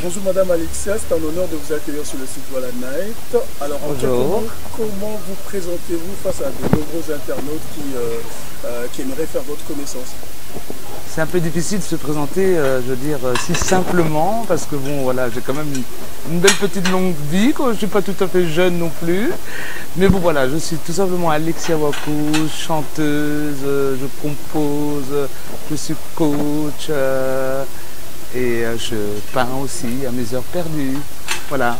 bonjour Madame Alexia, c'est un honneur de vous accueillir sur le site Voilà Night. Alors en quelques mots, comment vous présentez-vous face à de nombreux internautes qui aimeraient faire votre connaissance? C'est un peu difficile de se présenter, je veux dire, si simplement, parce que bon, voilà, j'ai quand même une belle petite longue vie, quoi. Je ne suis pas tout à fait jeune non plus. Mais bon, voilà, je suis tout simplement Alexia Waku, chanteuse, je compose, je suis coach et je peins aussi à mes heures perdues. Voilà,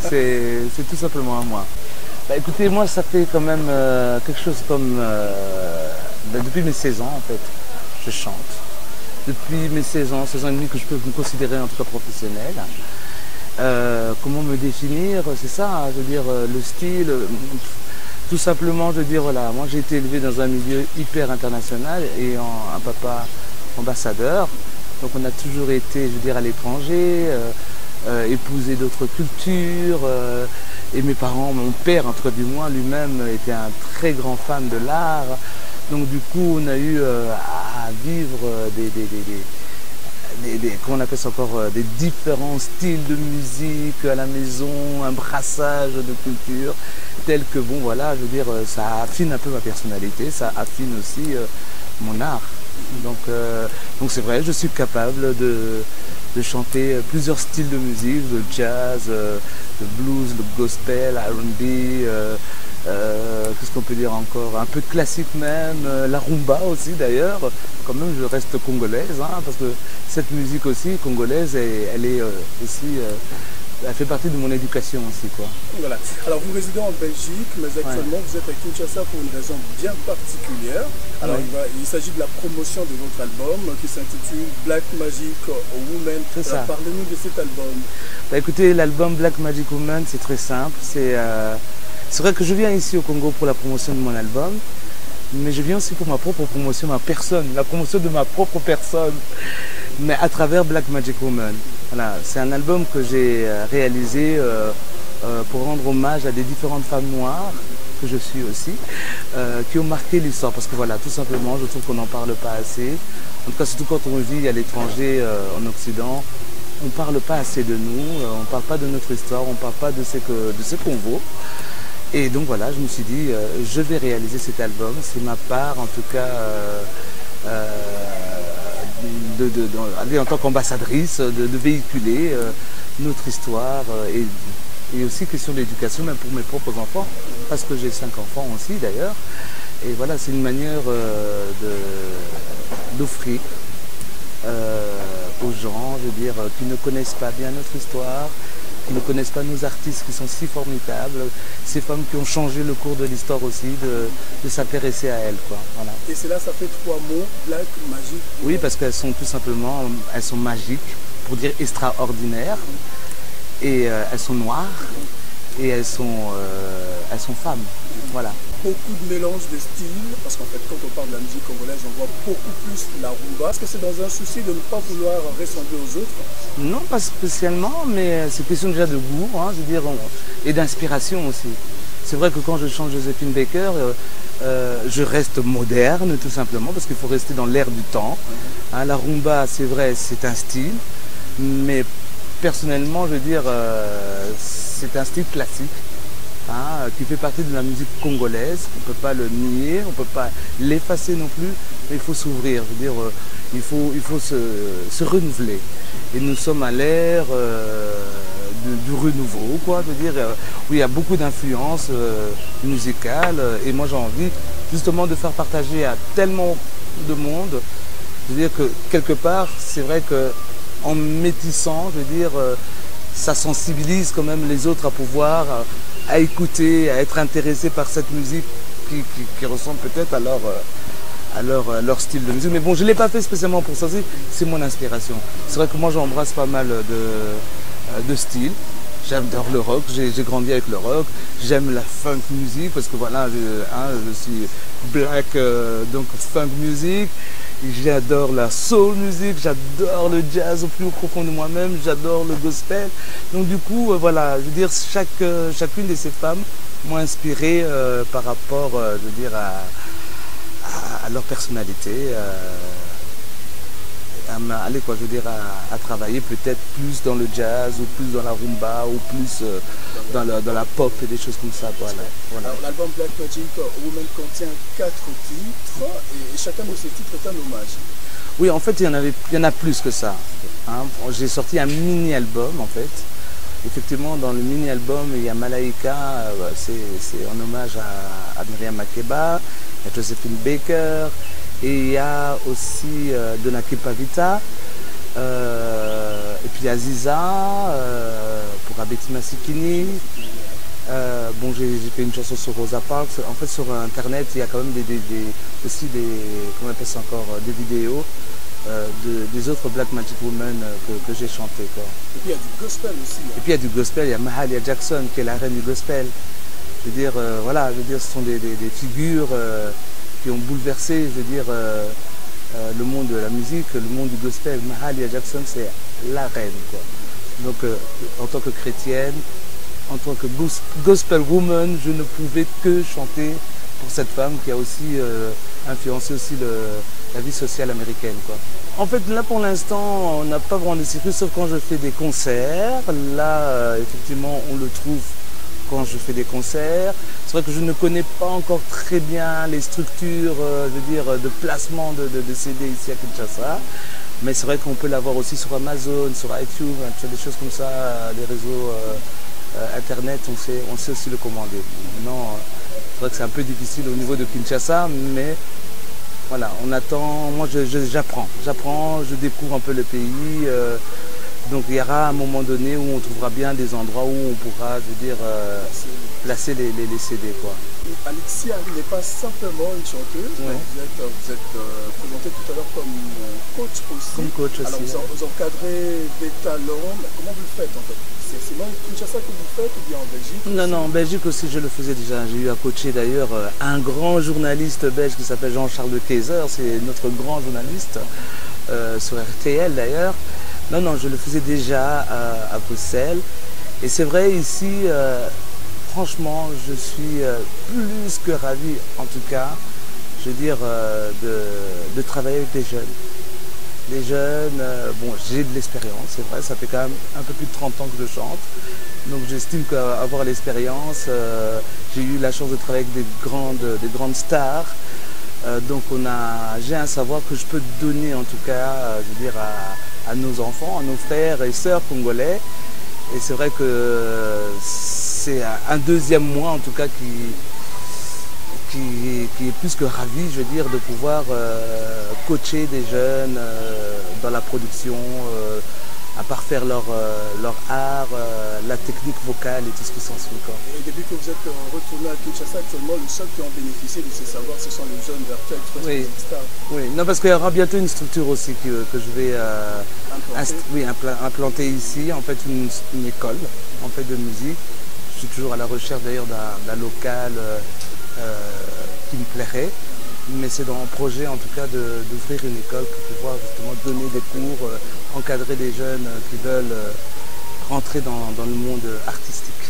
c'est tout simplement à moi. Bah, écoutez, moi, ça fait quand même quelque chose comme... depuis mes 16 ans, en fait, je chante. Depuis mes 16 ans et demi que je peux me considérer en tout cas professionnel. Comment me définir? C'est ça, je veux dire, le style. Tout simplement, je veux dire, voilà, moi j'ai été élevé dans un milieu hyper international et un papa ambassadeur. Donc on a toujours été, je veux dire, à l'étranger, épouser d'autres cultures. Et mes parents, mon père, en tout cas du moins, lui-même était un très grand fan de l'art. Donc du coup, on a eu à vivre comment on appelle ça encore, des différents styles de musique à la maison, un brassage de culture, tel que, bon voilà, je veux dire, ça affine un peu ma personnalité, ça affine aussi mon art. Donc c'est vrai, je suis capable de chanter plusieurs styles de musique, le jazz, le blues, le gospel, R&B, qu'est-ce qu'on peut dire encore? Un peu de classique même, la rumba aussi d'ailleurs. Quand même, je reste congolaise, hein, parce que cette musique aussi congolaise, elle est aussi, elle fait partie de mon éducation aussi, quoi. Voilà. Alors vous résidez en Belgique, mais actuellement vous êtes à Kinshasa pour une raison bien particulière. Alors il s'agit de la promotion de votre album qui s'intitule Black Magic Woman. Alors parlez-nous de cet album. Bah, écoutez, l'album Black Magic Woman, c'est très simple. C'est vrai que je viens ici au Congo pour la promotion de mon album, mais je viens aussi pour ma propre promotion, ma personne, la promotion de ma propre personne, mais à travers Black Magic Woman. Voilà, c'est un album que j'ai réalisé pour rendre hommage à des différentes femmes noires, que je suis aussi, qui ont marqué l'histoire. Parce que voilà, tout simplement, je trouve qu'on n'en parle pas assez. En tout cas, surtout quand on vit à l'étranger, en Occident, on ne parle pas assez de nous, on ne parle pas de notre histoire, on ne parle pas de ce qu'on vaut. Et donc voilà, je me suis dit, je vais réaliser cet album. C'est ma part, en tout cas, en tant qu'ambassadrice, de véhiculer notre histoire et aussi question d'éducation, même pour mes propres enfants, parce que j'ai 5 enfants aussi d'ailleurs. Et voilà, c'est une manière d'offrir aux gens, je veux dire, qui ne connaissent pas bien notre histoire, qui ne connaissent pas nos artistes qui sont si formidables, ces femmes qui ont changé le cours de l'histoire aussi, de s'intéresser à elles, quoi. Voilà. Et c'est là, ça fait 3 mots, Black Magic. Oui, parce qu'elles sont tout simplement, elles sont magiques, pour dire extraordinaires, et elles sont noires, et elles sont femmes. Voilà. Beaucoup de mélange de styles, parce qu'en fait, quand on parle de la musique congolaise, on voit beaucoup plus la rumba. Est-ce que c'est dans un souci de ne pas vouloir ressembler aux autres? Non, pas spécialement, mais c'est question déjà de goût, hein, je veux dire, et d'inspiration aussi. C'est vrai que quand je chante Joséphine Baker, je reste moderne, tout simplement, parce qu'il faut rester dans l'air du temps. Hein, la rumba, c'est vrai, c'est un style, mais personnellement, je veux dire, c'est un style classique. Hein, qui fait partie de la musique congolaise, on ne peut pas le nier, on ne peut pas l'effacer non plus, mais il faut s'ouvrir, je veux dire, il faut se renouveler. Et nous sommes à l'ère du renouveau, quoi, je veux dire, où il y a beaucoup d'influences musicales, et moi j'ai envie justement de faire partager à tellement de monde, je veux dire que quelque part, c'est vrai qu'en métissant, je veux dire, ça sensibilise quand même les autres à pouvoir, à écouter, à être intéressés par cette musique qui ressemble peut-être à leur style de musique. Mais bon, je ne l'ai pas fait spécialement pour ça, c'est mon inspiration. C'est vrai que moi j'embrasse pas mal de styles. J'adore le rock, j'ai grandi avec le rock, j'aime la funk music parce que voilà, je suis black, donc funk music. J'adore la soul music, j'adore le jazz au plus profond de moi-même, j'adore le gospel. Donc du coup, voilà, je veux dire, chacune de ces femmes m'ont inspiré par rapport, je veux dire, à leur personnalité, aller quoi, je veux dire, à travailler peut-être plus dans le jazz ou plus dans la rumba ou plus dans la pop et des choses comme ça. Voilà. L'album Black Magic Woman contient 4 titres et chacun de ces titres est un hommage. Oui, en fait, il y en a plus que ça. Hein. J'ai sorti un mini-album en fait. Effectivement, dans le mini-album, il y a Malaika, c'est en hommage à Myriam Makeba, il y a Josephine Baker, et il y a aussi Donaki Pavita, et puis il y a Ziza, pour Abeti Masikini. Bon, j'ai fait une chanson sur Rosa Parks. En fait, sur Internet, il y a quand même aussi des, comment on appelle ça encore, des vidéos. Des autres Black Magic Women que j'ai chanté. Quoi. Et puis il y a du gospel aussi. Hein. Et puis il y a du gospel, il y a Mahalia Jackson qui est la reine du gospel. Je veux dire, voilà, je veux dire, ce sont des figures qui ont bouleversé, je veux dire, le monde de la musique, le monde du gospel. Mahalia Jackson, c'est la reine. Quoi. Donc en tant que chrétienne, en tant que gospel woman, je ne pouvais que chanter pour cette femme qui a aussi influencé aussi la vie sociale américaine. Quoi. En fait, là pour l'instant, on n'a pas vraiment de circuit, sauf quand je fais des concerts. Là, effectivement, on le trouve quand je fais des concerts. C'est vrai que je ne connais pas encore très bien les structures, je veux dire, de placement de CD ici à Kinshasa. Mais c'est vrai qu'on peut l'avoir aussi sur Amazon, sur iTunes, des choses comme ça, les réseaux Internet, on sait aussi le commander. Maintenant, c'est vrai que c'est un peu difficile au niveau de Kinshasa, mais voilà, on attend, moi j'apprends, je découvre un peu le pays. Donc il y aura un moment donné où on trouvera bien des endroits où on pourra, je veux dire, placer les CD. Quoi. Alexia n'est pas simplement une chanteuse, ouais. Vous êtes présentée tout à l'heure comme coach aussi. Comme coach aussi. Alors vous encadrez des talents, mais comment vous le faites en fait? C'est même Kinshasa que vous faites ou bien en Belgique? Non, en Belgique aussi je le faisais déjà. J'ai eu à coacher d'ailleurs un grand journaliste belge qui s'appelle Jean-Charles Kayser, c'est notre grand journaliste sur RTL d'ailleurs. Non, je le faisais déjà à Bruxelles. Et c'est vrai ici, franchement, je suis plus que ravi, en tout cas, je veux dire, de travailler avec des jeunes. Les jeunes, bon, j'ai de l'expérience, c'est vrai, ça fait quand même un peu plus de 30 ans que je chante. Donc j'estime qu'avoir l'expérience, j'ai eu la chance de travailler avec des grandes stars. Donc j'ai un savoir que je peux donner, en tout cas, je veux dire, à nos enfants, à nos frères et sœurs congolais. Et c'est vrai que c'est un deuxième moi, en tout cas, qui est plus que ravi, je veux dire, de pouvoir coacher des jeunes dans la production, à parfaire leur art, la technique vocale et tout ce qui s'ensuit. Et depuis que vous êtes retourné à Kinshasa, actuellement, le seul qui ont bénéficié de ces savoirs, ce sont les jeunes d'RTL, oui. Oui, non, parce qu'il y aura bientôt une structure aussi que je vais implanter ici, en fait une école en fait, de musique. Je suis toujours à la recherche d'ailleurs d'un local qui me plairait. Mais c'est dans un projet en tout cas d'ouvrir une école pour pouvoir justement donner des cours, encadrer des jeunes qui veulent rentrer dans le monde artistique.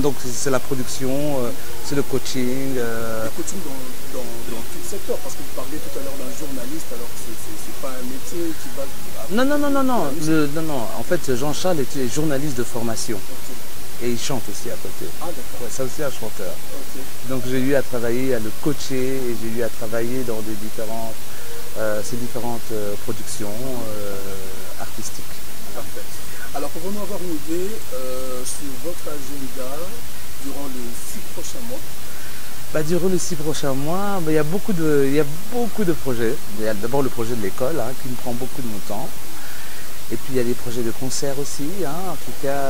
Donc c'est la production, c'est le coaching. Le coaching dans tout le secteur, parce que vous parliez tout à l'heure d'un journaliste, alors que c'est pas un métier qui va... Non. En fait, Jean-Charles était journaliste de formation. Okay. Et il chante aussi à côté. Ah d'accord. Ouais, c'est aussi un chanteur. Okay. Donc j'ai eu à travailler, à le coacher, et j'ai eu à travailler dans ces différentes productions artistiques. Parfait. Alors pouvons-nous avoir une idée sur votre agenda durant les 6 prochains mois? Durant les 6 prochains mois, il y a beaucoup de projets. Il y a d'abord le projet de l'école qui me prend beaucoup de mon temps. Et puis il y a des projets de concert aussi. En tout cas,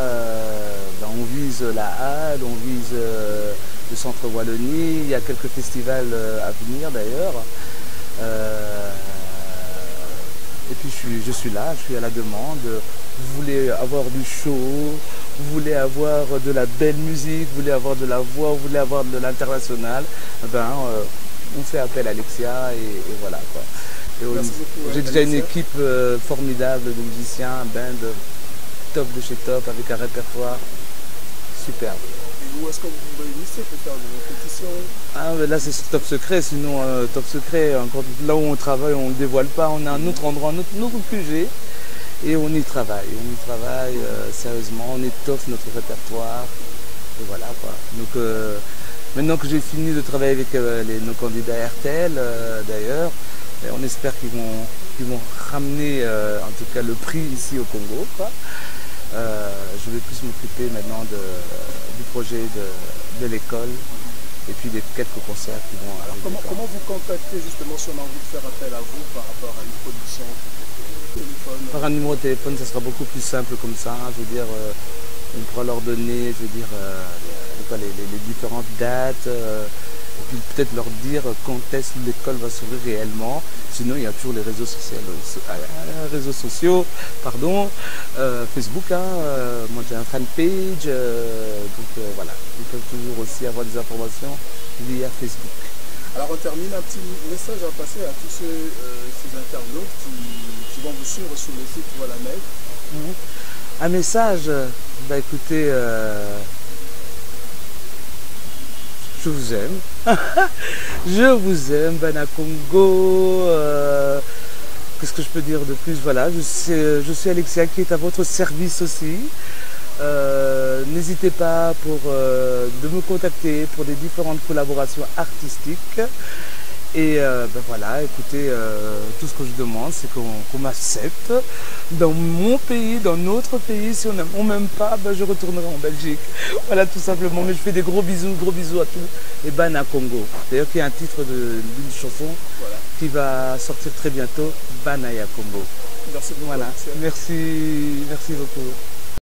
on vise la Halle, on vise le Centre Wallonie. Il y a quelques festivals à venir d'ailleurs. Et puis je suis là, je suis à la demande. Vous voulez avoir du show, vous voulez avoir de la belle musique, vous voulez avoir de la voix, vous voulez avoir de l'international. On fait appel à Alexia et voilà quoi. J'ai déjà une équipe formidable de musiciens, un band top de chez top avec un répertoire superbe. Et où est-ce que vous vous réunissez pour faire des répétitions? Ah, mais là c'est top secret, sinon top secret, là où on travaille on ne le dévoile pas, on a un autre endroit, un autre QG et on y travaille sérieusement, on étoffe notre répertoire et voilà quoi. Donc maintenant que j'ai fini de travailler avec nos candidats RTL d'ailleurs, on espère qu'ils vont ramener en tout cas le prix ici au Congo, quoi. Je vais plus m'occuper maintenant du projet de l'école et puis des quelques concerts qui vont arriver. Alors comment vous contactez justement si on a envie de faire appel à vous par rapport à une production téléphone? Par un numéro de téléphone, ça sera beaucoup plus simple comme ça. Je veux dire, on pourra leur donner, je veux dire, les différentes dates. Et puis peut-être leur dire quand est-ce que l'école va s'ouvrir réellement. Sinon, il y a toujours les réseaux sociaux, Facebook, moi j'ai un fanpage, donc voilà, ils peuvent toujours aussi avoir des informations via Facebook. Alors on termine, un petit message à passer à tous ces internautes qui vont vous suivre sur le site Voilà Net. Un message, bah écoutez, je vous aime. Je vous aime, Bana Congo. Qu'est-ce que je peux dire de plus? Voilà, je suis Alexia qui est à votre service aussi. N'hésitez pas de me contacter pour des différentes collaborations artistiques. Et voilà, écoutez, tout ce que je demande, c'est qu'on m'accepte dans mon pays, dans notre pays. Si on m'aime pas, je retournerai en Belgique. Voilà, tout simplement. Mais je fais des gros bisous à tous. Et Bana Congo. D'ailleurs, il y a un titre d'une chanson qui va sortir très bientôt, Banaya Congo. Merci beaucoup. Voilà, merci beaucoup.